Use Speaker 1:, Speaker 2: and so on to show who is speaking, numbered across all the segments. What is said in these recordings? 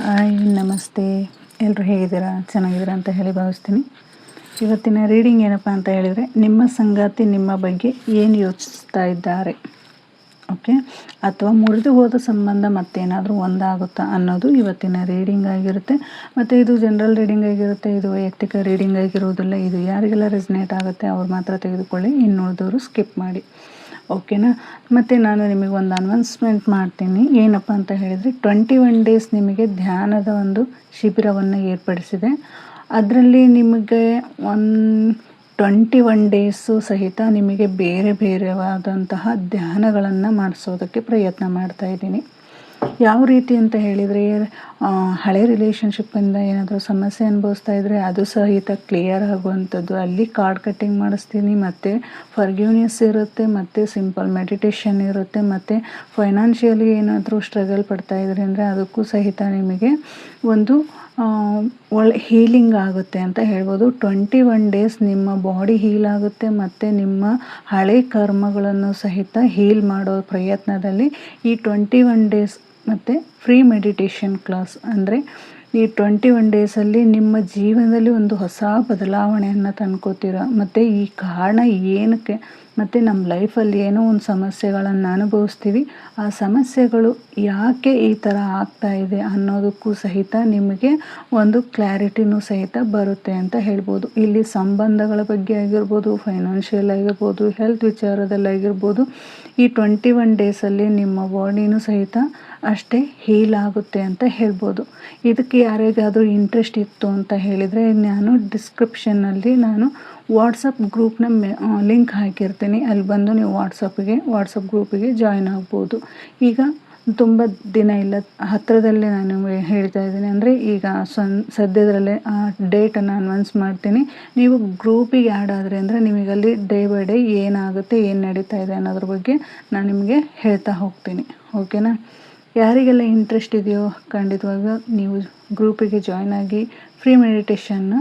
Speaker 1: Hi ನಮಸ್ತೆ. ಎಲ್ಲರೂ ಹೇಗಿದ್ದೀರಾ? ಚೆನ್ನಾಗಿದ್ದೀರಾ ಅಂತ ಹೇಳಿ ಭಾವಿಸ್ತೀನಿ. ಇವತ್ತಿನ ರೀಡಿಂಗ್ ಏನಪ್ಪ ಅಂತ ಹೇಳಿದರೆ, ನಿಮ್ಮ ಸಂಗಾತಿ ನಿಮ್ಮ ಬಗ್ಗೆ ಏನು ಯೋಚಿಸ್ತಾ ಇದ್ದಾರೆ, ಓಕೆ, ಅಥವಾ ಮುರಿದು ಹೋದ ಸಂಬಂಧ ಮತ್ತೇನಾದರೂ ಒಂದಾಗುತ್ತಾ ಅನ್ನೋದು ಇವತ್ತಿನ ರೀಡಿಂಗ್ ಆಗಿರುತ್ತೆ. ಮತ್ತು ಇದು ಜನರಲ್ ರೀಡಿಂಗ್ ಆಗಿರುತ್ತೆ, ಇದು ವೈಯಕ್ತಿಕ ರೀಡಿಂಗ್ ಆಗಿರೋದಿಲ್ಲ. ಇದು ಯಾರಿಗೆಲ್ಲ ರೆಸನೇಟ್ ಆಗುತ್ತೆ ಅವ್ರು ಮಾತ್ರ ತೆಗೆದುಕೊಳ್ಳಿ, ಇನ್ನುಳಿದವರು ಸ್ಕಿಪ್ ಮಾಡಿ, ಓಕೆನಾ. ಮತ್ತು ನಾನು ನಿಮಗೆ ಒಂದು ಅನೌನ್ಸ್ಮೆಂಟ್ ಮಾಡ್ತೀನಿ. ಏನಪ್ಪ ಅಂತ ಹೇಳಿದರೆ, 21 ಡೇಸ್ ನಿಮಗೆ ಧ್ಯಾನದ ಒಂದು ಶಿಬಿರವನ್ನು ಏರ್ಪಡಿಸಿದೆ. ಅದರಲ್ಲಿ ನಿಮಗೆ 21 ಡೇಸು ಸಹಿತ ನಿಮಗೆ ಬೇರೆ ಬೇರೆವಾದಂತಹ ಧ್ಯಾನಗಳನ್ನು ಮಾಡಿಸೋದಕ್ಕೆ ಪ್ರಯತ್ನ ಮಾಡ್ತಾಯಿದ್ದೀನಿ. ಯಾವ ರೀತಿ ಅಂತ ಹೇಳಿದರೆ, ಹಳೆ ರಿಲೇಷನ್ಶಿಪ್ಪಿಂದ ಏನಾದರೂ ಸಮಸ್ಯೆ ಅನುಭವಿಸ್ತಾ ಇದ್ದರೆ ಅದು ಸಹಿತ ಕ್ಲಿಯರ್ ಆಗುವಂಥದ್ದು. ಅಲ್ಲಿ ಕಾರ್ಡ್ ಕಟ್ಟಿಂಗ್ ಮಾಡಿಸ್ತೀನಿ, ಮತ್ತು ಫರ್ಗಿವ್ನೆಸ್ ಇರುತ್ತೆ, ಮತ್ತು ಸಿಂಪಲ್ ಮೆಡಿಟೇಷನ್ ಇರುತ್ತೆ, ಮತ್ತು ಫೈನಾನ್ಷಿಯಲಿ ಏನಾದರೂ ಸ್ಟ್ರಗಲ್ ಪಡ್ತಾಯಿದ್ರಿ ಅಂದರೆ ಅದಕ್ಕೂ ಸಹಿತ ನಿಮಗೆ ಒಂದು ಒಳ್ಳೆ ಹೀಲಿಂಗ್ ಆಗುತ್ತೆ ಅಂತ ಹೇಳ್ಬೋದು. 21 ಡೇಸ್ ನಿಮ್ಮ ಬಾಡಿ ಹೀಲ್ ಆಗುತ್ತೆ, ಮತ್ತು ನಿಮ್ಮ ಹಳೆ ಕರ್ಮಗಳನ್ನು ಸಹಿತ ಹೀಲ್ ಮಾಡೋ ಪ್ರಯತ್ನದಲ್ಲಿ ಈ 21 ಡೇಸ್ ಮತ್ತು ಫ್ರೀ ಮೆಡಿಟೇಷನ್ ಕ್ಲಾಸ್ ಅಂದರೆ ಈ 21 ಡೇಸಲ್ಲಿ ನಿಮ್ಮ ಜೀವನದಲ್ಲಿ ಒಂದು ಹೊಸ ಬದಲಾವಣೆಯನ್ನು ತಂದ್ಕೋತೀರ. ಮತ್ತು ಈ ಕಾರಣ ಏನಕ್ಕೆ, ಮತ್ತು ನಮ್ಮ ಲೈಫಲ್ಲಿ ಏನೋ ಒಂದು ಸಮಸ್ಯೆಗಳನ್ನು ಅನುಭವಿಸ್ತೀವಿ, ಆ ಸಮಸ್ಯೆಗಳು ಯಾಕೆ ಈ ಥರ ಆಗ್ತಾ ಇದೆ ಅನ್ನೋದಕ್ಕೂ ಸಹಿತ ನಿಮಗೆ ಒಂದು ಕ್ಲಾರಿಟಿನೂ ಸಹಿತ ಬರುತ್ತೆ ಅಂತ ಹೇಳ್ಬೋದು. ಇಲ್ಲಿ ಸಂಬಂಧಗಳ ಬಗ್ಗೆ ಆಗಿರ್ಬೋದು, ಫೈನಾನ್ಷಿಯಲ್ ಆಗಿರ್ಬೋದು, ಹೆಲ್ತ್ ವಿಚಾರದಲ್ಲಾಗಿರ್ಬೋದು, ಈ 21 ಡೇಸಲ್ಲಿ ನಿಮ್ಮ ಬಾಡಿನೂ ಸಹಿತ ಅಷ್ಟೇ ಹೀಲ್ ಆಗುತ್ತೆ ಅಂತ ಹೇಳ್ಬೋದು. ಇದಕ್ಕೆ ಯಾರಿಗಾದರೂ ಇಂಟ್ರೆಸ್ಟ್ ಇತ್ತು ಅಂತ ಹೇಳಿದರೆ, ನಾನು ಡಿಸ್ಕ್ರಿಪ್ಷನ್ನಲ್ಲಿ ನಾನು ವಾಟ್ಸಪ್ ಗ್ರೂಪ್ನ ಲಿಂಕ್ ಹಾಕಿರ್ತೀನಿ. ಅಲ್ಲಿ ಬಂದು ನೀವು ವಾಟ್ಸಪ್ ಗ್ರೂಪಿಗೆ ಜಾಯ್ನ್ ಆಗ್ಬೋದು. ಈಗ ತುಂಬ ದಿನ ಇಲ್ಲ, ಹತ್ತಿರದಲ್ಲೇ ನಾನು ಹೇಳ್ತಾ ಇದ್ದೀನಿ. ಅಂದರೆ ಈಗ ಸದ್ಯದಲ್ಲೇ ಆ ಡೇಟನ್ನು ಅನೌನ್ಸ್ ಮಾಡ್ತೀನಿ. ನೀವು ಗ್ರೂಪಿಗೆ ಆ್ಯಡ್ ಆದರೆ ಅಂದರೆ ನಿಮಗಲ್ಲಿ ಡೇ ಬೈ ಡೇ ಏನಾಗುತ್ತೆ, ಏನು ನಡೀತಾ ಇದೆ ಅನ್ನೋದ್ರ ಬಗ್ಗೆ ನಾನು ನಿಮಗೆ ಹೇಳ್ತಾ ಹೋಗ್ತೀನಿ, ಓಕೆನಾ. ಯಾರಿಗೆಲ್ಲ ಇಂಟ್ರೆಸ್ಟ್ ಇದೆಯೋ ಖಂಡಿತವಾಗ ನೀವು ಗ್ರೂಪಿಗೆ ಜಾಯ್ನ್ ಆಗಿ ಫ್ರೀ ಮೆಡಿಟೇಷನ್ನ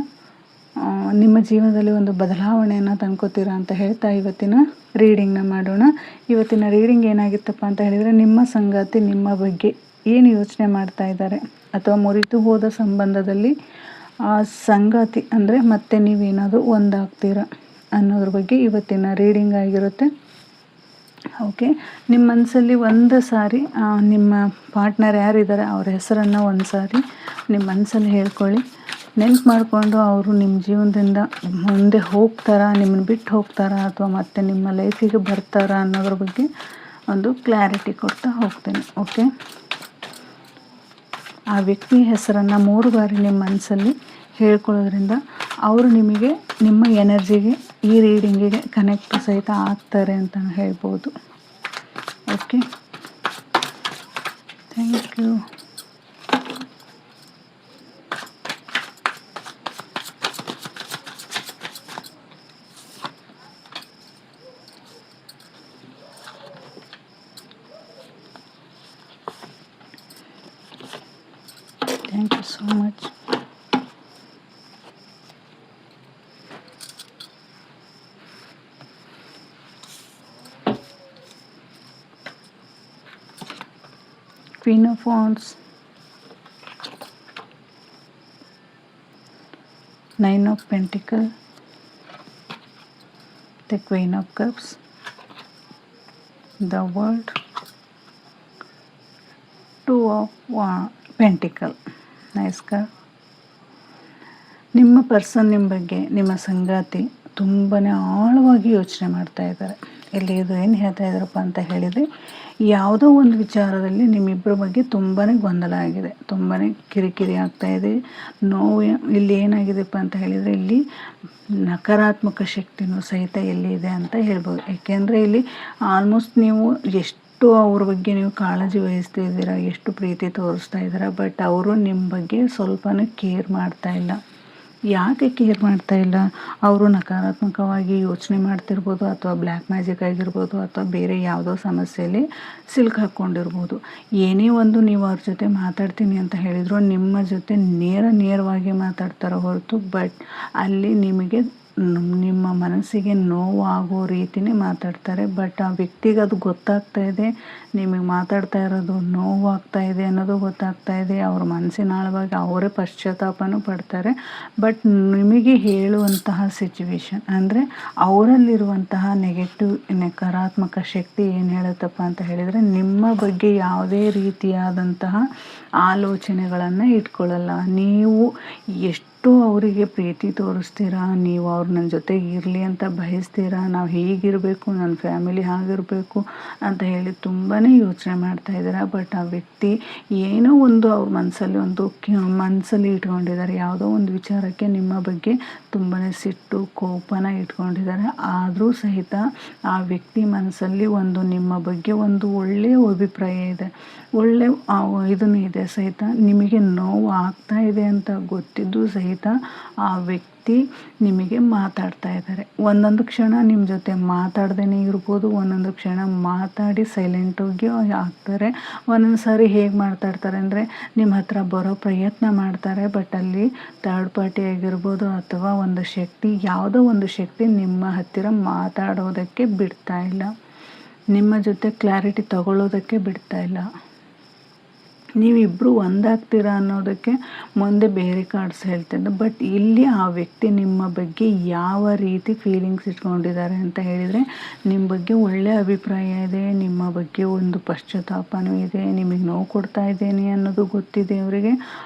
Speaker 1: ನಿಮ್ಮ ಜೀವನದಲ್ಲಿ ಒಂದು ಬದಲಾವಣೆಯನ್ನು ತಂದ್ಕೋತೀರಾ ಅಂತ ಹೇಳ್ತಾ ಇವತ್ತಿನ ರೀಡಿಂಗ್ನ ಮಾಡೋಣ. ಇವತ್ತಿನ ರೀಡಿಂಗ್ ಏನಾಗಿತ್ತಪ್ಪ ಅಂತ ಹೇಳಿದರೆ, ನಿಮ್ಮ ಸಂಗಾತಿ ನಿಮ್ಮ ಬಗ್ಗೆ ಏನು ಯೋಚನೆ ಮಾಡ್ತಾ ಇದ್ದಾರೆ, ಅಥವಾ ಮುರಿದು ಹೋದ ಸಂಬಂಧದಲ್ಲಿ ಆ ಸಂಗಾತಿ ಅಂದರೆ ಮತ್ತೆ ನೀವೇನಾದರೂ ಒಂದಾಗ್ತೀರಾ ಅನ್ನೋದ್ರ ಬಗ್ಗೆ ಇವತ್ತಿನ ರೀಡಿಂಗ್ ಆಗಿರುತ್ತೆ, ಓಕೆ. ನಿಮ್ಮ ಮನಸ್ಸಲ್ಲಿ ಒಂದು ಸಾರಿ ನಿಮ್ಮ ಪಾರ್ಟ್ನರ್ ಯಾರಿದ್ದಾರೆ ಅವ್ರ ಹೆಸರನ್ನು ಒಂದು ಸಾರಿ ನಿಮ್ಮ ಮನಸ್ಸಲ್ಲಿ ಹೇಳ್ಕೊಳ್ಳಿ. ನೆನ್ಪು ಮಾಡಿಕೊಂಡು ಅವರು ನಿಮ್ಮ ಜೀವನದಿಂದ ಮುಂದೆ ಹೋಗ್ತಾರಾ, ನಿಮ್ಮನ್ನು ಬಿಟ್ಟು ಹೋಗ್ತಾರಾ, ಅಥವಾ ಮತ್ತೆ ನಿಮ್ಮ ಲೈಫಿಗೆ ಬರ್ತಾರಾ ಅನ್ನೋದ್ರ ಬಗ್ಗೆ ಒಂದು ಕ್ಲಾರಿಟಿ ಕೊಡ್ತಾ ಹೋಗ್ತೀನಿ, ಓಕೆ. ಆ ವ್ಯಕ್ತಿ ಹೆಸರನ್ನು 3 ಬಾರಿ ನಿಮ್ಮ ಮನಸ್ಸಲ್ಲಿ ಹೇಳ್ಕೊಳ್ಳೋದ್ರಿಂದ ಅವರು ನಿಮಗೆ ನಿಮ್ಮ ಎನರ್ಜಿಗೆ ಈ ರೀಡಿಂಗಿಗೆ ಕನೆಕ್ಟ್ ಸಹಿತ ಆಗ್ತಾರೆ ಅಂತ ಹೇಳ್ಬೋದು, okay. Thank you. Thank you so much. Queen of Wands, 9 of Pentacles, the Queen of Cups, the World, 2 of Pentacles. Nice card. ನಿಮ್ಮ ಪರ್ಸನ್ ನಿಮ್ಮ ಬಗ್ಗೆ, ನಿಮ್ಮ ಸಂಗಾತಿ ತುಂಬಾ ಆಳವಾಗಿ ಯೋಚನೆ ಮಾಡ್ತಾ ಇದ್ದಾರೆ. ಇಲ್ಲಿ ಇದು ಏನು ಹೇಳ್ತಾ ಇದ್ದಾರಪ್ಪ ಅಂತ ಹೇಳಿದರೆ, ಯಾವುದೋ ಒಂದು ವಿಚಾರದಲ್ಲಿ ನಿಮ್ಮಿಬ್ಬರ ಬಗ್ಗೆ ತುಂಬಾ ಗೊಂದಲ ಆಗಿದೆ, ತುಂಬಾ ಕಿರಿಕಿರಿ ಆಗ್ತಾಯಿದೆ, ನೋವು. ಇಲ್ಲಿ ಏನಾಗಿದೆಪ್ಪ ಅಂತ ಹೇಳಿದರೆ, ಇಲ್ಲಿ ನಕಾರಾತ್ಮಕ ಶಕ್ತಿನೂ ಸಹಿತ ಎಲ್ಲಿದೆ ಅಂತ ಹೇಳ್ಬೋದು. ಏಕೆಂದರೆ ಇಲ್ಲಿ ಆಲ್ಮೋಸ್ಟ್ ನೀವು ಎಷ್ಟು ಅವ್ರ ಬಗ್ಗೆ ನೀವು ಕಾಳಜಿ ವಹಿಸ್ತಾ ಇದ್ದೀರಾ, ಎಷ್ಟು ಪ್ರೀತಿ ತೋರಿಸ್ತಾ ಇದ್ದೀರಾ, ಬಟ್ ಅವರು ನಿಮ್ಮ ಬಗ್ಗೆ ಸ್ವಲ್ಪನೂ ಕೇರ್ ಮಾಡ್ತಾ ಇಲ್ಲ. ಯಾಕೆ ಕೇರ್ ಮಾಡ್ತಾ ಇಲ್ಲ? ಅವರು ನಕಾರಾತ್ಮಕವಾಗಿ ಯೋಚನೆ ಮಾಡ್ತಿರ್ಬೋದು, ಅಥವಾ ಬ್ಲ್ಯಾಕ್ ಮ್ಯಾಜಿಕ್ ಆಗಿರ್ಬೋದು, ಅಥವಾ ಬೇರೆ ಯಾವುದೋ ಸಮಸ್ಯೆಯಲ್ಲಿ ಸಿಲುಕಾಕೊಂಡಿರ್ಬೋದು. ಏನೇ ಒಂದು ನೀವು ಅವ್ರ ಜೊತೆ ಮಾತಾಡ್ತೀನಿ ಅಂತ ಹೇಳಿದ್ರು ನಿಮ್ಮ ಜೊತೆ ನೇರವಾಗಿ ಮಾತಾಡ್ತಾರೋ ಹೊರತು, ಬಟ್ ಅಲ್ಲಿ ನಿಮಗೆ ನಿಮ್ಮ ಮನಸ್ಸಿಗೆ ನೋವು ಆಗೋ ರೀತಿನೇ ಮಾತಾಡ್ತಾರೆ. ಬಟ್ ಆ ವ್ಯಕ್ತಿಗೆ ಅದು ಗೊತ್ತಾಗ್ತಾ ಇದೆ, ನಿಮಗೆ ಮಾತಾಡ್ತಾ ಇರೋದು ನೋವಾಗ್ತಾ ಇದೆ ಅನ್ನೋದು ಗೊತ್ತಾಗ್ತಾ ಇದೆ. ಅವ್ರ ಮನಸ್ಸಿನ ಆಳವಾಗಿ ಅವರೇ ಪಶ್ಚಾತ್ತಾಪನೂ ಪಡ್ತಾರೆ. ಬಟ್ ನಿಮಗೆ ಹೇಳುವಂತಹ ಸಿಚುವೇಶನ್ ಅಂದರೆ ಅವರಲ್ಲಿರುವಂತಹ ನೆಗೆಟಿವ್ ನಕಾರಾತ್ಮಕ ಶಕ್ತಿ ಏನು ಹೇಳುತ್ತಪ್ಪ ಅಂತ ಹೇಳಿದರೆ, ನಿಮ್ಮ ಬಗ್ಗೆ ಯಾವುದೇ ರೀತಿಯಾದಂತಹ ಆಲೋಚನೆಗಳನ್ನು ಇಟ್ಕೊಳ್ಳಲ್ಲ. ನೀವು ಎಷ್ಟು ಅವರಿಗೆ ಪ್ರೀತಿ ತೋರಿಸ್ತೀರಾ, ನೀವು ಅವ್ರು ನನ್ನ ಜೊತೆಗೆ ಇರಲಿ ಅಂತ ಬಯಸ್ತೀರಾ, ನಾವು ಹೀಗಿರಬೇಕು, ನನ್ನ ಫ್ಯಾಮಿಲಿ ಹಾಗಿರಬೇಕು ಅಂತ ಹೇಳಿ ತುಂಬಾ ಯೋಚನೆ ಮಾಡ್ತಾ ಇದ್ದೀರಾ. ಬಟ್ ಆ ವ್ಯಕ್ತಿ ಏನೋ ಒಂದು ಅವ್ರ ಮನಸ್ಸಲ್ಲಿ ಇಟ್ಕೊಂಡಿದ್ದಾರೆ. ಯಾವುದೋ ಒಂದು ವಿಚಾರಕ್ಕೆ ನಿಮ್ಮ ಬಗ್ಗೆ ತುಂಬಾ ಸಿಟ್ಟು ಕೋಪನ ಇಟ್ಕೊಂಡಿದ್ದಾರೆ. ಆದರೂ ಸಹಿತ ಆ ವ್ಯಕ್ತಿ ಮನಸ್ಸಲ್ಲಿ ನಿಮ್ಮ ಬಗ್ಗೆ ಒಂದು ಒಳ್ಳೆಯ ಅಭಿಪ್ರಾಯ ಇದೆ, ಒಳ್ಳೆ ಇದನ್ನು ಇದೆ ಸಹಿತ. ನಿಮಗೆ ನೋವು ಆಗ್ತಾ ಇದೆ ಅಂತ ಗೊತ್ತಿದ್ದು ಸಹಿತ ಆ ವ್ಯಕ್ತಿ ನಿಮಗೆ ಮಾತಾಡ್ತಾ ಇದ್ದಾರೆ. ಒಂದೊಂದು ಕ್ಷಣ ನಿಮ್ಮ ಜೊತೆ ಮಾತಾಡ್ದೇ ಇರ್ಬೋದು, ಒಂದೊಂದು ಕ್ಷಣ ಮಾತಾಡಿ ಸೈಲೆಂಟಾಗಿ ಆಗ್ತಾರೆ. ಒಂದೊಂದು ಸಾರಿ ಹೇಗೆ ಮಾತಾಡ್ತಾರೆ ಅಂದರೆ ನಿಮ್ಮ ಹತ್ರ ಬರೋ ಪ್ರಯತ್ನ ಮಾಡ್ತಾರೆ. ಬಟ್ ಅಲ್ಲಿ ಥರ್ಡ್ ಪಾರ್ಟಿ ಆಗಿರ್ಬೋದು ಅಥವಾ ಯಾವುದೋ ಒಂದು ಶಕ್ತಿ ನಿಮ್ಮ ಹತ್ತಿರ ಮಾತಾಡೋದಕ್ಕೆ ಬಿಡ್ತಾ ಇಲ್ಲ, ನಿಮ್ಮ ಜೊತೆ ಕ್ಲಾರಿಟಿ ತಗೊಳ್ಳೋದಕ್ಕೆ ಬಿಡ್ತಾ ಇಲ್ಲ. ನೀವಿಬ್ಬರು ಒಂದಾಗ್ತೀರಾ ಅನ್ನೋದಕ್ಕೆ ಮುಂದೆ ಬೇರೆ ಕಾರ್ಡ್ಸ್ ಹೇಳ್ತಿದ್ದೆ. ಬಟ್ ಇಲ್ಲಿ ಆ ವ್ಯಕ್ತಿ ನಿಮ್ಮ ಬಗ್ಗೆ ಯಾವ ರೀತಿ ಫೀಲಿಂಗ್ಸ್ ಇಟ್ಕೊಂಡಿದ್ದಾರೆ ಅಂತ ಹೇಳಿದರೆ, ನಿಮ್ಮ ಬಗ್ಗೆ ಒಳ್ಳೆಯ ಅಭಿಪ್ರಾಯ ಇದೆ, ನಿಮ್ಮ ಬಗ್ಗೆ ಒಂದು ಪಶ್ಚಾತ್ತಾಪನೂ ಇದೆ, ನಿಮಗೆ ನೋವು ಕೊಡ್ತಾ ಇದ್ದೇನೆ ಅನ್ನೋದು ಗೊತ್ತಿದೆ ಅವರಿಗೆ.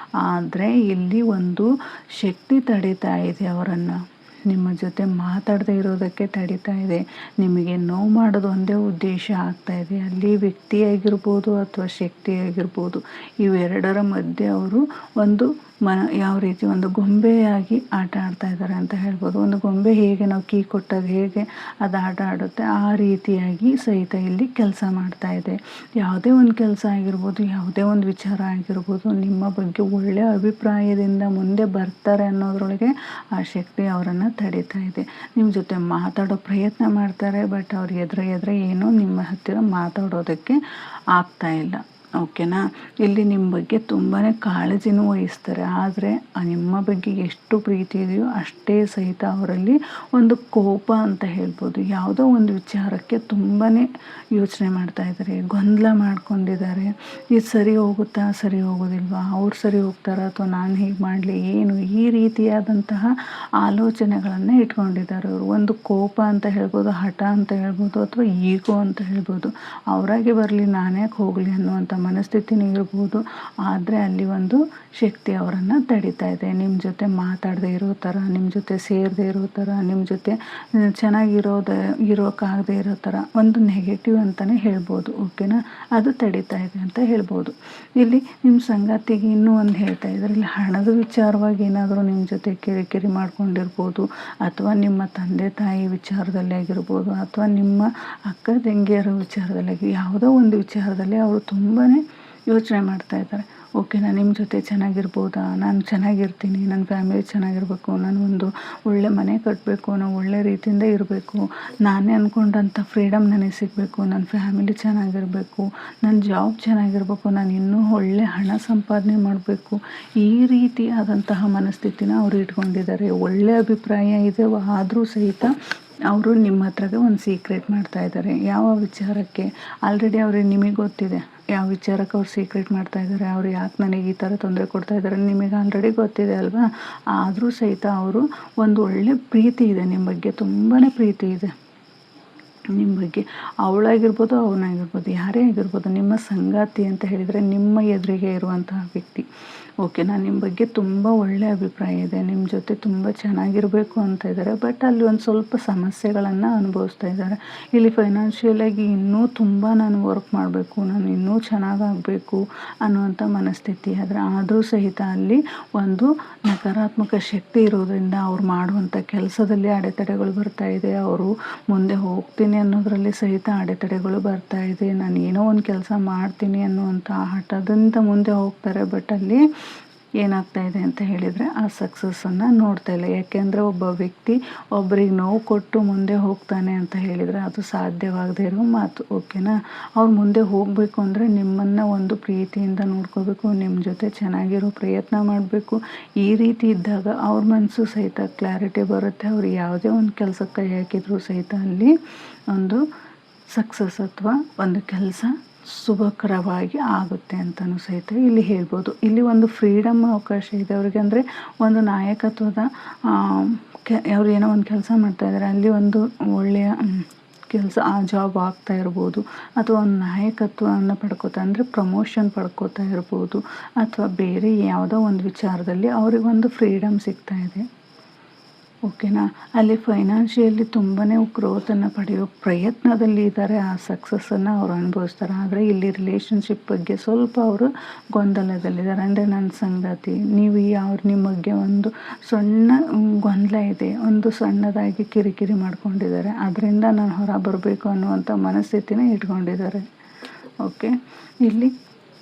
Speaker 1: ಆದರೆ ಇಲ್ಲಿ ಒಂದು ಶಕ್ತಿ ತಡೀತಾ ಇದೆ ಅವರನ್ನು, ನಿಮ್ಮ ಜೊತೆ ಮಾತಾಡದೇ ಇರೋದಕ್ಕೆ ತಡೀತಾ ಇದೆ. ನಿಮಗೆ ನೋವು ಮಾಡೋದು ಒಂದೇ ಉದ್ದೇಶ ಆಗ್ತಾ ಇದೆ. ಅಲ್ಲಿ ವ್ಯಕ್ತಿಯಾಗಿರ್ಬೋದು ಅಥವಾ ಶಕ್ತಿಯಾಗಿರ್ಬೋದು, ಇವೆರಡರ ಮಧ್ಯೆ ಅವರು ಯಾವ ರೀತಿ ಒಂದು ಗೊಂಬೆಯಾಗಿ ಆಟ ಆಡ್ತಾ ಇದ್ದಾರೆ ಅಂತ ಹೇಳ್ಬೋದು. ಒಂದು ಗೊಂಬೆ ಹೇಗೆ ನಾವು ಕೀ ಕೊಟ್ಟಾಗ ಹೇಗೆ ಅದು ಆಟ ಆಡುತ್ತೆ, ಆ ರೀತಿಯಾಗಿ ಸಹಿತ ಇಲ್ಲಿ ಕೆಲಸ ಮಾಡ್ತಾ ಇದೆ. ಯಾವುದೇ ಒಂದು ಕೆಲಸ ಆಗಿರ್ಬೋದು, ಯಾವುದೇ ಒಂದು ವಿಚಾರ ಆಗಿರ್ಬೋದು, ನಿಮ್ಮ ಬಗ್ಗೆ ಒಳ್ಳೆಯ ಅಭಿಪ್ರಾಯದಿಂದ ಮುಂದೆ ಬರ್ತಾರೆ ಅನ್ನೋದ್ರೊಳಗೆ ಆ ಶಕ್ತಿ ಅವರನ್ನು ತಡೀತಾ ಇದೆ. ನಿಮ್ಮ ಜೊತೆ ಮಾತಾಡೋ ಪ್ರಯತ್ನ ಮಾಡ್ತಾರೆ. ಬಟ್ ಅವ್ರು ಎದುರೆ ಏನೋ ನಿಮ್ಮ ಹತ್ತಿರ ಮಾತಾಡೋದಕ್ಕೆ ಆಗ್ತಾ ಇಲ್ಲ. ಓಕೆನಾ. ಇಲ್ಲಿ ನಿಮ್ಮ ಬಗ್ಗೆ ತುಂಬಾ ಕಾಳಜಿನೂ ವಹಿಸ್ತಾರೆ. ಆದರೆ ನಿಮ್ಮ ಬಗ್ಗೆ ಎಷ್ಟು ಪ್ರೀತಿ ಇದೆಯೋ ಅಷ್ಟೇ ಸಹಿತ ಅವರಲ್ಲಿ ಒಂದು ಕೋಪ ಅಂತ ಹೇಳ್ಬೋದು. ಯಾವುದೋ ಒಂದು ವಿಚಾರಕ್ಕೆ ತುಂಬಾ ಯೋಚನೆ ಮಾಡ್ತಾ ಇದ್ದಾರೆ, ಗೊಂದಲ ಮಾಡ್ಕೊಂಡಿದ್ದಾರೆ. ಇದು ಸರಿ ಹೋಗುತ್ತಾ, ಸರಿ ಹೋಗೋದಿಲ್ವಾ, ಅವ್ರು ಸರಿ ಹೋಗ್ತಾರಾ ಅಥವಾ ನಾನು ಹೀಗೆ ಮಾಡಲಿ, ಏನು ಈ ರೀತಿಯಾದಂತಹ ಆಲೋಚನೆಗಳನ್ನು ಇಟ್ಕೊಂಡಿದ್ದಾರೆ ಅವರು. ಒಂದು ಕೋಪ ಅಂತ ಹೇಳ್ಬೋದು, ಹಠ ಅಂತ ಹೇಳ್ಬೋದು, ಅಥವಾ ಈಗೋ ಅಂತ ಹೇಳ್ಬೋದು. ಅವರಾಗೆ ಬರಲಿ, ನಾನ್ಯಾಕೆ ಹೋಗಲಿ ಅನ್ನುವಂಥ ಮನಸ್ಥಿತಿನೂ ಇರ್ಬೋದು. ಆದರೆ ಅಲ್ಲಿ ಒಂದು ಶಕ್ತಿ ಅವರನ್ನು ತಡೀತಾ ಇದೆ. ನಿಮ್ಮ ಜೊತೆ ಮಾತಾಡದೇ ಇರೋ ಥರ, ನಿಮ್ಮ ಜೊತೆ ಸೇರದೇ ಇರೋ ಥರ, ನಿಮ್ಮ ಜೊತೆ ಇರೋಕ್ಕಾಗದೇ ಇರೋ ಥರ ಒಂದು ನೆಗೆಟಿವ್ ಅಂತಲೇ ಹೇಳ್ಬೋದು. ಓಕೆನಾ. ಅದು ತಡೀತಾ ಇದೆ ಅಂತ ಹೇಳ್ಬೋದು. ಇಲ್ಲಿ ನಿಮ್ಮ ಸಂಗಾತಿಗೆ ಇನ್ನೂ ಒಂದು ಹೇಳ್ತಾ ಇದ್ದಾರೆ, ಇಲ್ಲಿ ಹಣದ ವಿಚಾರವಾಗಿ ಏನಾದರೂ ನಿಮ್ಮ ಜೊತೆ ಕಿರಿಕಿರಿ ಮಾಡ್ಕೊಂಡಿರ್ಬೋದು, ಅಥವಾ ನಿಮ್ಮ ತಂದೆ ತಾಯಿ ವಿಚಾರದಲ್ಲಿ ಆಗಿರ್ಬೋದು, ಅಥವಾ ನಿಮ್ಮ ಅಕ್ಕ ತಂಗಿಯರ ವಿಚಾರದಲ್ಲಿ ಯಾವುದೋ ಒಂದು ವಿಚಾರದಲ್ಲಿ ಅವರು ತುಂಬಾ ಯೋಚನೆ ಮಾಡ್ತಾ ಇದ್ದಾರೆ. ಓಕೆ, ನಾನು ನಿಮ್ಮ ಜೊತೆ ಚೆನ್ನಾಗಿರ್ಬೋದಾ, ನಾನು ಚೆನ್ನಾಗಿರ್ತೀನಿ, ನನ್ನ ಫ್ಯಾಮಿಲಿ ಚೆನ್ನಾಗಿರಬೇಕು, ನಾನು ಒಂದು ಒಳ್ಳೆ ಮನೆ ಕಟ್ಟಬೇಕು, ನಾನು ಒಳ್ಳೆ ರೀತಿಯಿಂದ ಇರಬೇಕು, ನಾನೇ ಅಂದ್ಕೊಂಡಂಥ ಫ್ರೀಡಮ್ ನನಗೆ ಸಿಗಬೇಕು, ನನ್ನ ಫ್ಯಾಮಿಲಿ ಚೆನ್ನಾಗಿರಬೇಕು, ನನ್ನ ಜಾಬ್ ಚೆನ್ನಾಗಿರಬೇಕು, ನಾನು ಇನ್ನೂ ಒಳ್ಳೆ ಹಣ ಸಂಪಾದನೆ ಮಾಡಬೇಕು, ಈ ರೀತಿಯಾದಂತಹ ಮನಸ್ಥಿತಿನ ಅವರು ಇಟ್ಕೊಂಡಿದ್ದಾರೆ. ಒಳ್ಳೆಯ ಅಭಿಪ್ರಾಯ ಇದೆ, ಆದರೂ ಸಹಿತ ಅವರು ನಿಮ್ಮ ಹತ್ರಗೆ ಒಂದು ಸೀಕ್ರೆಟ್ ಮಾಡ್ತಾ ಇದ್ದಾರೆ. ಯಾವ ವಿಚಾರಕ್ಕೆ ಆಲ್ರೆಡಿ ಅವ್ರಿಗೆ ನಿಮಗೆ ಗೊತ್ತಿದೆ, ಯಾವ ವಿಚಾರಕ್ಕೆ ಅವ್ರು ಸೀಕ್ರೆಟ್ ಮಾಡ್ತಾ ಇದ್ದಾರೆ, ಅವ್ರು ಯಾಕೆ ನನಗೆ ಈ ಥರ ತೊಂದರೆ ಕೊಡ್ತಾ ಇದ್ದಾರೆ ನಿಮಗೆ ಆಲ್ರೆಡಿ ಗೊತ್ತಿದೆ ಅಲ್ವಾ. ಆದರೂ ಸಹಿತ ಅವರು ಒಂದು ಒಳ್ಳೆ ಪ್ರೀತಿ ಇದೆ ನಿಮ್ಮ ಬಗ್ಗೆ, ತುಂಬಾ ಪ್ರೀತಿ ಇದೆ ನಿಮ್ಮ ಬಗ್ಗೆ. ಅವಳಾಗಿರ್ಬೋದು, ಅವನಾಗಿರ್ಬೋದು, ಯಾರೇ ಆಗಿರ್ಬೋದು, ನಿಮ್ಮ ಸಂಗಾತಿ ಅಂತ ಹೇಳಿದರೆ ನಿಮ್ಮ ಎದುರಿಗೆ ಇರುವಂತಹ ವ್ಯಕ್ತಿ. ಓಕೆನಾ. ನಿಮ್ಮ ಬಗ್ಗೆ ತುಂಬ ಒಳ್ಳೆಯ ಅಭಿಪ್ರಾಯ ಇದೆ, ನಿಮ್ಮ ಜೊತೆ ತುಂಬ ಚೆನ್ನಾಗಿರಬೇಕು ಅಂತ ಇದ್ದಾರೆ. ಬಟ್ ಅಲ್ಲಿ ಒಂದು ಸ್ವಲ್ಪ ಸಮಸ್ಯೆಗಳನ್ನು ಅನುಭವಿಸ್ತಾ ಇದ್ದಾರೆ. ಇಲ್ಲಿ ಫೈನಾನ್ಷಿಯಲಾಗಿ ಇನ್ನೂ ತುಂಬ ನಾನು ವರ್ಕ್ ಮಾಡಬೇಕು, ನಾನು ಇನ್ನೂ ಚೆನ್ನಾಗಾಗಬೇಕು ಅನ್ನುವಂಥ ಮನಸ್ಥಿತಿ. ಆದರೂ ಸಹಿತ ಅಲ್ಲಿ ಒಂದು ನಕಾರಾತ್ಮಕ ಶಕ್ತಿ ಇರೋದ್ರಿಂದ ಅವ್ರು ಮಾಡುವಂಥ ಕೆಲಸದಲ್ಲಿ ಅಡೆತಡೆಗಳು ಬರ್ತಾ ಇದೆ. ಅವರು ಮುಂದೆ ಹೋಗ್ತೀನಿ ಅನ್ನೋದರಲ್ಲಿ ಸಹಿತ ಅಡೆತಡೆಗಳು ಬರ್ತಾ ಇದೆ. ನಾನು ಏನೋ ಒಂದು ಕೆಲಸ ಮಾಡ್ತೀನಿ ಅನ್ನುವಂಥ ಹಠದಿಂದ ಮುಂದೆ ಹೋಗ್ತಾರೆ. ಬಟ್ ಅಲ್ಲಿ ಏನಾಗ್ತಾ ಇದೆ ಅಂತ ಹೇಳಿದರೆ ಆ ಸಕ್ಸಸ್ಸನ್ನು ನೋಡ್ತಾ ಇಲ್ಲ. ಯಾಕೆಂದರೆ ಒಬ್ಬ ವ್ಯಕ್ತಿ ಒಬ್ಬರಿಗೆ ನೋವು ಕೊಟ್ಟು ಮುಂದೆ ಹೋಗ್ತಾನೆ ಅಂತ ಹೇಳಿದರೆ ಅದು ಸಾಧ್ಯವಾಗದೇ ಇರೋ ಮಾತು. ಓಕೆನಾ? ಅವ್ರು ಮುಂದೆ ಹೋಗಬೇಕು ಅಂದರೆ ನಿಮ್ಮನ್ನು ಒಂದು ಪ್ರೀತಿಯಿಂದ ನೋಡ್ಕೋಬೇಕು, ನಿಮ್ಮ ಜೊತೆ ಚೆನ್ನಾಗಿರೋ ಪ್ರಯತ್ನ ಮಾಡಬೇಕು. ಈ ರೀತಿ ಇದ್ದಾಗ ಅವ್ರ ಮನಸ್ಸು ಸಹಿತ ಕ್ಲಾರಿಟಿ ಬರುತ್ತೆ. ಅವ್ರು ಯಾವುದೇ ಒಂದು ಕೆಲಸಕ್ಕೆ ಕೈ ಹಾಕಿದರೂ ಸಹಿತ ಅಲ್ಲಿ ಒಂದು ಸಕ್ಸಸ್ ಅಥವಾ ಒಂದು ಕೆಲಸ ಶುಭಕರವಾಗಿ ಆಗುತ್ತೆ ಅಂತಲೂ ಸಹಿತ ಇಲ್ಲಿ ಹೇಳ್ಬೋದು. ಇಲ್ಲಿ ಒಂದು ಫ್ರೀಡಮ್ ಅವಕಾಶ ಇದೆ ಅವರಿಗೆ. ಅಂದರೆ ಒಂದು ನಾಯಕತ್ವದ ಅವ್ರು ಏನೋ ಒಂದು ಕೆಲಸ ಮಾಡ್ತಾಯಿದ್ದಾರೆ, ಅಲ್ಲಿ ಒಂದು ಒಳ್ಳೆಯ ಕೆಲಸ ಆ ಜಾಬ್ ಆಗ್ತಾ ಇರ್ಬೋದು, ಅಥವಾ ಒಂದು ನಾಯಕತ್ವವನ್ನು ಪಡ್ಕೋತಾ ಅಂದರೆ ಪ್ರಮೋಷನ್ ಪಡ್ಕೋತಾ ಇರ್ಬೋದು, ಅಥವಾ ಬೇರೆ ಯಾವುದೋ ಒಂದು ವಿಚಾರದಲ್ಲಿ ಅವರಿಗೊಂದು ಫ್ರೀಡಮ್ ಸಿಗ್ತಾ ಇದೆ. ಓಕೆನಾ? ಅಲ್ಲಿ ಫೈನಾನ್ಷಿಯಲಿ ತುಂಬಾ ಗ್ರೋತನ್ನು ಪಡೆಯೋ ಪ್ರಯತ್ನದಲ್ಲಿ ಇದ್ದಾರೆ. ಆ ಸಕ್ಸಸ್ಸನ್ನು ಅವರು ಅನುಭವಿಸ್ತಾರೆ. ಆದರೆ ಇಲ್ಲಿ ರಿಲೇಷನ್ಶಿಪ್ ಬಗ್ಗೆ ಸ್ವಲ್ಪ ಅವರು ಗೊಂದಲದಲ್ಲಿದ್ದಾರೆ. ಅಂದರೆ ನನ್ನ ಸಂಗಾತಿ ನೀವು ನಿಮ್ಮ ಬಗ್ಗೆ ಒಂದು ಸಣ್ಣ ಗೊಂದಲ ಇದೆ, ಒಂದು ಸಣ್ಣದಾಗಿ ಕಿರಿಕಿರಿ ಮಾಡ್ಕೊಂಡಿದ್ದಾರೆ, ಅದರಿಂದ ನಾನು ಹೊರ ಬರಬೇಕು ಅನ್ನುವಂಥ ಮನಸ್ಥಿತಿನ ಇಟ್ಕೊಂಡಿದ್ದಾರೆ. ಓಕೆ, ಇಲ್ಲಿ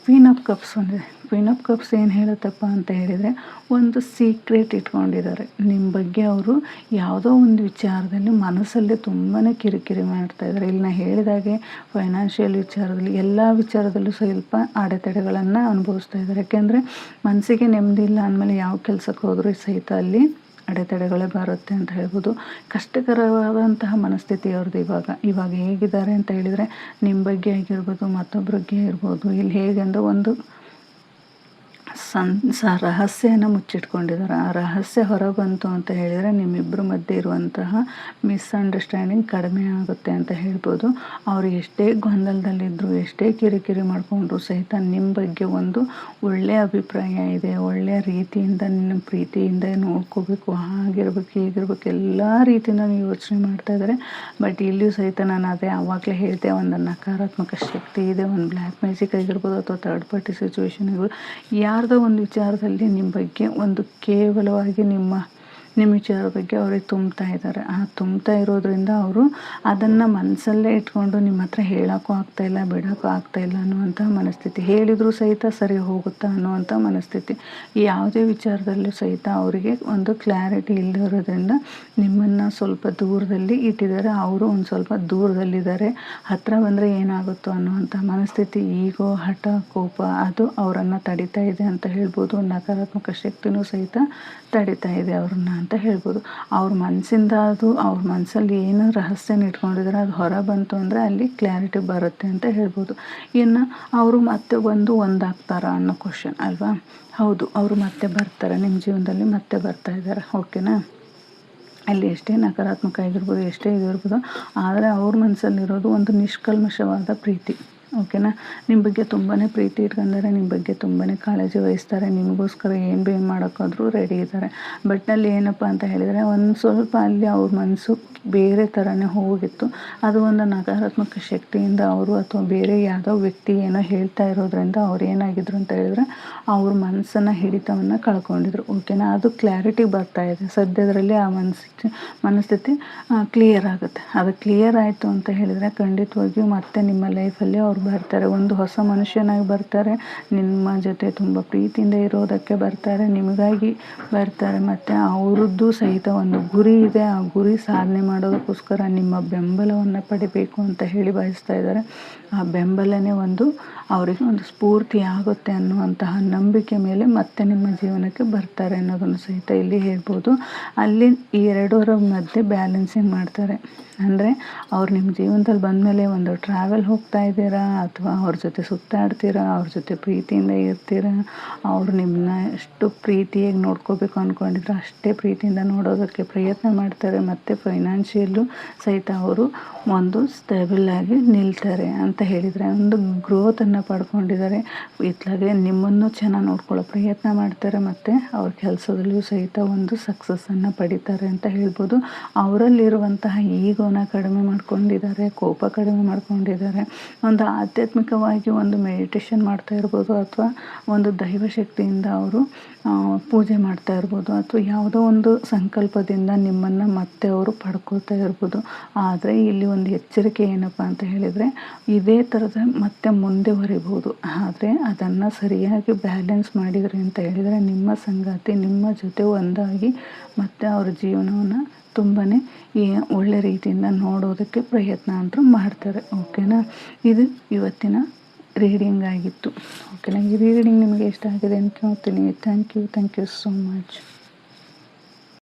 Speaker 1: ಕ್ವೀನ್ ಆಫ್ ಕಪ್ಸ್ ಬಂದಿದೆ. ಕ್ವೀನ್ ಆಫ್ ಕಪ್ಸ್ ಏನು ಹೇಳುತ್ತಪ್ಪ ಅಂತ ಹೇಳಿದರೆ ಒಂದು ಸೀಕ್ರೆಟ್ ಇಟ್ಕೊಂಡಿದ್ದಾರೆ ನಿಮ್ಮ ಬಗ್ಗೆ. ಅವರು ಯಾವುದೋ ಒಂದು ವಿಚಾರದಲ್ಲಿ ಮನಸ್ಸಲ್ಲೇ ತುಂಬಾ ಕಿರಿಕಿರಿ ಮಾಡ್ತಾಯಿದ್ದಾರೆ. ಇಲ್ಲಿ ನಾನು ಹೇಳಿದಾಗೆ ಫೈನಾನ್ಷಿಯಲ್ ವಿಚಾರದಲ್ಲಿ ಎಲ್ಲ ವಿಚಾರದಲ್ಲೂ ಸ್ವಲ್ಪ ಅಡೆತಡೆಗಳನ್ನು ಅನುಭವಿಸ್ತಾ ಇದ್ದಾರೆ. ಯಾಕೆಂದರೆ ಮನಸ್ಸಿಗೆ ನೆಮ್ಮದಿ ಇಲ್ಲ ಅಂದಮೇಲೆ ಯಾವ ಕೆಲಸಕ್ಕೆ ಹೋದರೂ ಸಹಿತ ಅಲ್ಲಿ ಅಡೆತಡೆಗಳೇ ಬರುತ್ತೆ ಅಂತ ಹೇಳ್ಬೋದು. ಕಷ್ಟಕರವಾದಂತಹ ಮನಸ್ಥಿತಿ ಅವ್ರದ್ದು ಇವಾಗ ಹೇಗಿದ್ದಾರೆ ಅಂತ ಹೇಳಿದರೆ ನಿಮ್ಮ ಬಗ್ಗೆ ಆಗಿರ್ಬೋದು, ಮತ್ತೊಬ್ಬರ ಬಗ್ಗೆ ಇರ್ಬೋದು. ಇಲ್ಲಿ ಹೇಗೆ ಅಂದರೆ ಒಂದು ರಹಸ್ಯನ ಮುಚ್ಚಿಟ್ಕೊಂಡಿದ್ದಾರೆ. ಆ ರಹಸ್ಯ ಹೊರ ಬಂತು ಅಂತ ಹೇಳಿದರೆ ನಿಮ್ಮಿಬ್ಬರ ಮಧ್ಯೆ ಇರುವಂತಹ ಮಿಸ್ಅಂಡರ್ಸ್ಟ್ಯಾಂಡಿಂಗ್ ಕಡಿಮೆ ಆಗುತ್ತೆ ಅಂತ ಹೇಳ್ಬೋದು. ಅವರು ಎಷ್ಟೇ ಗೊಂದಲದಲ್ಲಿದ್ದರು, ಎಷ್ಟೇ ಕಿರಿಕಿರಿ ಮಾಡಿಕೊಂಡ್ರು ಸಹಿತ ನಿಮ್ಮ ಬಗ್ಗೆ ಒಂದು ಒಳ್ಳೆಯ ಅಭಿಪ್ರಾಯ ಇದೆ. ಒಳ್ಳೆಯ ರೀತಿಯಿಂದ ನಿಮ್ಮ ಪ್ರೀತಿಯಿಂದ ನೋಡ್ಕೋಬೇಕು, ಹಾಗಿರ್ಬೇಕು ಹೀಗಿರ್ಬೇಕು ಎಲ್ಲ ರೀತಿಯಿಂದ ನೀವು ಯೋಚನೆ ಮಾಡ್ತಾ ಇದ್ದಾರೆ. ಬಟ್ ಇಲ್ಲಿಯೂ ಸಹಿತ ನಾನು ಅದೇ ಆವಾಗಲೇ ಹೇಳಿದೆ, ಒಂದು ನಕಾರಾತ್ಮಕ ಶಕ್ತಿ ಇದೆ. ಒಂದು ಬ್ಲ್ಯಾಕ್ ಮ್ಯಾಜಿಕ್ ಆಗಿರ್ಬೋದು ಅಥವಾ ಥರ್ಡ್ ಪಾರ್ಟಿ ಸಿಚುವೇಶನ್ ಆಗಿರ್ಬೋದು, ಯಾರ್ದೋ ಒಂದು ವಿಚಾರದಲ್ಲಿ ನಿಮ್ಮ ಬಗ್ಗೆ ಒಂದು ಕೇವಲವಾಗಿ ನಿಮ್ಮ ವಿಚಾರದ ಬಗ್ಗೆ ಅವ್ರಿಗೆ ತುಂಬ್ತಾ ಇದ್ದಾರೆ. ಆ ತುಂಬ್ತಾ ಇರೋದ್ರಿಂದ ಅವರು ಅದನ್ನು ಮನಸ್ಸಲ್ಲೇ ಇಟ್ಕೊಂಡು ನಿಮ್ಮ ಹತ್ರ ಹೇಳೋಕ್ಕೂ ಆಗ್ತಾಯಿಲ್ಲ, ಬಿಡೋಕ್ಕೂ ಆಗ್ತಾಯಿಲ್ಲ ಅನ್ನುವಂಥ ಮನಸ್ಥಿತಿ. ಹೇಳಿದರೂ ಸಹಿತ ಸರಿ ಹೋಗುತ್ತಾ ಅನ್ನುವಂಥ ಮನಸ್ಥಿತಿ. ಯಾವುದೇ ವಿಚಾರದಲ್ಲೂ ಸಹಿತ ಅವರಿಗೆ ಒಂದು ಕ್ಲಾರಿಟಿ ಇಲ್ಲದಿರೋದ್ರಿಂದ ನಿಮ್ಮನ್ನು ಸ್ವಲ್ಪ ದೂರದಲ್ಲಿ ಇಟ್ಟಿದ್ದಾರೆ. ಅವರು ಒಂದು ಸ್ವಲ್ಪ ದೂರದಲ್ಲಿದ್ದಾರೆ. ಹತ್ತಿರ ಬಂದರೆ ಏನಾಗುತ್ತೋ ಅನ್ನುವಂಥ ಮನಸ್ಥಿತಿ, ಈಗೋ, ಹಠ, ಕೋಪ ಅದು ಅವರನ್ನು ತಡಿತಾ ಇದೆ ಅಂತ ಹೇಳ್ಬೋದು. ನಕಾರಾತ್ಮಕ ಶಕ್ತಿನೂ ಸಹಿತ ತಡಿತಾ ಇದೆ ಅವ್ರನ್ನ ಅಂತ ಹೇಳ್ಬೋದು. ಅವ್ರ ಮನಸ್ಸಿಂದ ಅವ್ರ ಮನಸ್ಸಲ್ಲಿ ಏನು ರಹಸ್ಯನ ಇಟ್ಕೊಂಡಿದ್ದಾರೆ ಅದು ಹೊರ ಬಂತು ಅಂದರೆ ಅಲ್ಲಿ ಕ್ಲಾರಿಟಿ ಬರುತ್ತೆ ಅಂತ ಹೇಳ್ಬೋದು. ಇನ್ನು ಅವರು ಮತ್ತೆ ಒಂದಾಗ್ತಾರಾ ಅನ್ನೋ ಕ್ವಶನ್ ಅಲ್ವಾ? ಹೌದು, ಅವರು ಮತ್ತೆ ಬರ್ತಾರೆ, ನಿಮ್ಮ ಜೀವನದಲ್ಲಿ ಮತ್ತೆ ಬರ್ತಾ ಇದ್ದಾರೆ. ಓಕೆನಾ? ಅಲ್ಲಿ ಎಷ್ಟೇ ನಕಾರಾತ್ಮಕ ಆಗಿರ್ಬೋದು, ಎಷ್ಟೇ ಇದಿರ್ಬೋದು, ಆದರೆ ಅವ್ರ ಮನಸ್ಸಲ್ಲಿರೋದು ಒಂದು ನಿಷ್ಕಲ್ಮಶವಾದ ಪ್ರೀತಿ. ಓಕೆನಾ? ನಿಮ್ಮ ಬಗ್ಗೆ ತುಂಬಾ ಪ್ರೀತಿ ಇಟ್ಕೊಂಡಿದ್ದಾರೆ, ನಿಮ್ಮ ಬಗ್ಗೆ ತುಂಬಾ ಕಾಳಜಿ ವಹಿಸ್ತಾರೆ, ನಿಮಗೋಸ್ಕರ ಏನು ಮಾಡೋಕ್ಕಾದ್ರೂ ರೆಡಿ ಇದ್ದಾರೆ. ಬಟ್ ಅಲ್ಲಿ ಏನಪ್ಪ ಅಂತ ಹೇಳಿದರೆ ಒಂದು ಸ್ವಲ್ಪ ಅಲ್ಲಿ ಅವ್ರ ಮನಸ್ಸು ಬೇರೆ ಥರನೇ ಹೋಗಿತ್ತು. ಅದು ಒಂದು ನಕಾರಾತ್ಮಕ ಶಕ್ತಿಯಿಂದ ಅವರು ಅಥವಾ ಬೇರೆ ಯಾವುದೋ ವ್ಯಕ್ತಿ ಏನೋ ಹೇಳ್ತಾ ಇರೋದ್ರಿಂದ ಅವ್ರು ಏನಾಗಿದ್ರು ಅಂತ ಹೇಳಿದ್ರೆ ಅವ್ರ ಮನಸ್ಸನ್ನು ಹಿಡಿತವನ್ನು ಕಳ್ಕೊಂಡಿದ್ರು. ಓಕೆನಾ? ಅದು ಕ್ಲಾರಿಟಿ ಬರ್ತಾ ಇದೆ ಸದ್ಯದರಲ್ಲಿ. ಆ ಮನಸ್ಥಿತಿ ಕ್ಲಿಯರ್ ಆಗುತ್ತೆ. ಅದು ಕ್ಲಿಯರ್ ಆಯಿತು ಅಂತ ಹೇಳಿದರೆ ಖಂಡಿತವಾಗಿಯೂ ಮತ್ತೆ ನಿಮ್ಮ ಲೈಫಲ್ಲಿ ಅವ್ರು ಬರ್ತಾರೆ. ಒಂದು ಹೊಸ ಮನುಷ್ಯನಾಗಿ ಬರ್ತಾರೆ, ನಿಮ್ಮ ಜೊತೆ ತುಂಬ ಪ್ರೀತಿಯಿಂದ ಇರೋದಕ್ಕೆ ಬರ್ತಾರೆ, ನಿಮಗಾಗಿ ಬರ್ತಾರೆ. ಮತ್ತು ಅವ್ರದ್ದು ಸಹಿತ ಒಂದು ಗುರಿ ಇದೆ. ಆ ಗುರಿ ಸಾಧನೆ ಮಾಡೋದಕ್ಕೋಸ್ಕರ ನಿಮ್ಮ ಬೆಂಬಲವನ್ನು ಪಡಿಬೇಕು ಅಂತ ಹೇಳಿ ಬಯಸ್ತಾ ಇದ್ದಾರೆ. ಆ ಬೆಂಬಲನೇ ಅವರಿಗೆ ಒಂದು ಸ್ಫೂರ್ತಿ ಆಗುತ್ತೆ ಅನ್ನುವಂತಹ ನಂಬಿಕೆ ಮೇಲೆ ಮತ್ತೆ ನಿಮ್ಮ ಜೀವನಕ್ಕೆ ಬರ್ತಾರೆ ಅನ್ನೋದನ್ನು ಸಹಿತ ಇಲ್ಲಿ ಹೇಳ್ಬೋದು. ಅಲ್ಲಿ ಈ ಎರಡರ ಮಧ್ಯೆ ಬ್ಯಾಲೆನ್ಸಿಂಗ್ ಮಾಡ್ತಾರೆ. ಅಂದರೆ ಅವ್ರು ನಿಮ್ಮ ಜೀವನದಲ್ಲಿ ಬಂದಮೇಲೆ ಒಂದು ಟ್ರಾವೆಲ್ ಹೋಗ್ತಾ ಇದ್ದೀರಾ, ಅಥವಾ ಅವ್ರ ಜೊತೆ ಸುತ್ತಾಡ್ತೀರಾ, ಅವ್ರ ಜೊತೆ ಪ್ರೀತಿಯಿಂದ ಇರ್ತೀರಾ, ಅವರು ನಿಮ್ಮನ್ನ ಎಷ್ಟು ಪ್ರೀತಿಯಾಗಿ ನೋಡ್ಕೋಬೇಕು ಅಂದ್ಕೊಂಡಿದ್ರು ಅಷ್ಟೇ ಪ್ರೀತಿಯಿಂದ ನೋಡೋದಕ್ಕೆ ಪ್ರಯತ್ನ ಮಾಡ್ತಾರೆ. ಮತ್ತು ಫೈನಾನ್ಷಿಯಲ್ಲು ಸಹಿತ ಅವರು ಒಂದು ಸ್ಟೇಬಲ್ ಆಗಿ ನಿಲ್ತಾರೆ ಅಂತ ಹೇಳಿದರೆ ಒಂದು ಗ್ರೋತನ್ನು ಪಡ್ಕೊಂಡಿದ್ದಾರೆ. ಇತ್ಲಾಗೆ ನಿಮ್ಮನ್ನು ಚೆನ್ನಾಗಿ ನೋಡ್ಕೊಳ್ಳೋ ಪ್ರಯತ್ನ ಮಾಡ್ತಾರೆ. ಮತ್ತು ಅವ್ರ ಕೆಲಸದಲ್ಲಿಯೂ ಸಹಿತ ಒಂದು ಸಕ್ಸಸ್ಸನ್ನು ಪಡಿತಾರೆ ಅಂತ ಹೇಳ್ಬೋದು. ಅವರಲ್ಲಿರುವಂತಹ ಈಗ ಈಗೋನ ಕಡಿಮೆ ಮಾಡ್ಕೊಂಡಿದ್ದಾರೆ, ಕೋಪ ಕಡಿಮೆ ಮಾಡ್ಕೊಂಡಿದ್ದಾರೆ, ಒಂದು ಆಧ್ಯಾತ್ಮಿಕವಾಗಿ ಒಂದು ಮೆಡಿಟೇಷನ್ ಮಾಡ್ತಾ ಇರ್ಬೋದು, ಅಥವಾ ಒಂದು ದೈವಶಕ್ತಿಯಿಂದ ಅವರು ಪೂಜೆ ಮಾಡ್ತಾ ಇರ್ಬೋದು, ಅಥವಾ ಯಾವುದೋ ಒಂದು ಸಂಕಲ್ಪದಿಂದ ನಿಮ್ಮನ್ನು ಮತ್ತೆ ಅವರು ಪಡ್ಕೊಳ್ತಾ ಇರ್ಬೋದು. ಆದರೆ ಇಲ್ಲಿ ಒಂದು ಎಚ್ಚರಿಕೆ ಏನಪ್ಪ ಅಂತ ಹೇಳಿದರೆ, ಇದೇ ಥರದ ಮತ್ತೆ ಮುಂದುವರಿಬೋದು. ಆದರೆ ಅದನ್ನು ಸರಿಯಾಗಿ ಬ್ಯಾಲೆನ್ಸ್ ಮಾಡಿದ್ರಿ ಅಂತ ಹೇಳಿದರೆ ನಿಮ್ಮ ಸಂಗಾತಿ ನಿಮ್ಮ ಜೊತೆ ಒಂದಾಗಿ ಮತ್ತೆ ಅವ್ರ ಜೀವನವನ್ನು ತುಂಬಾ ಒಳ್ಳೆ ರೀತಿಯಿಂದ ನೋಡೋದಕ್ಕೆ ಪ್ರಯತ್ನ ಅಂತೂ ಮಾಡ್ತಾರೆ. ಓಕೆನಾ, ಇದು ಇವತ್ತಿನ ರೀಡಿಂಗ್ ಆಗಿತ್ತು. ಓಕೆನಾ, ಈ ರೀಡಿಂಗ್ ನಿಮಗೆ ಇಷ್ಟ ಆಗಿದೆ ಅಂತ ನೋಡ್ತೀನಿ. Thank you so much.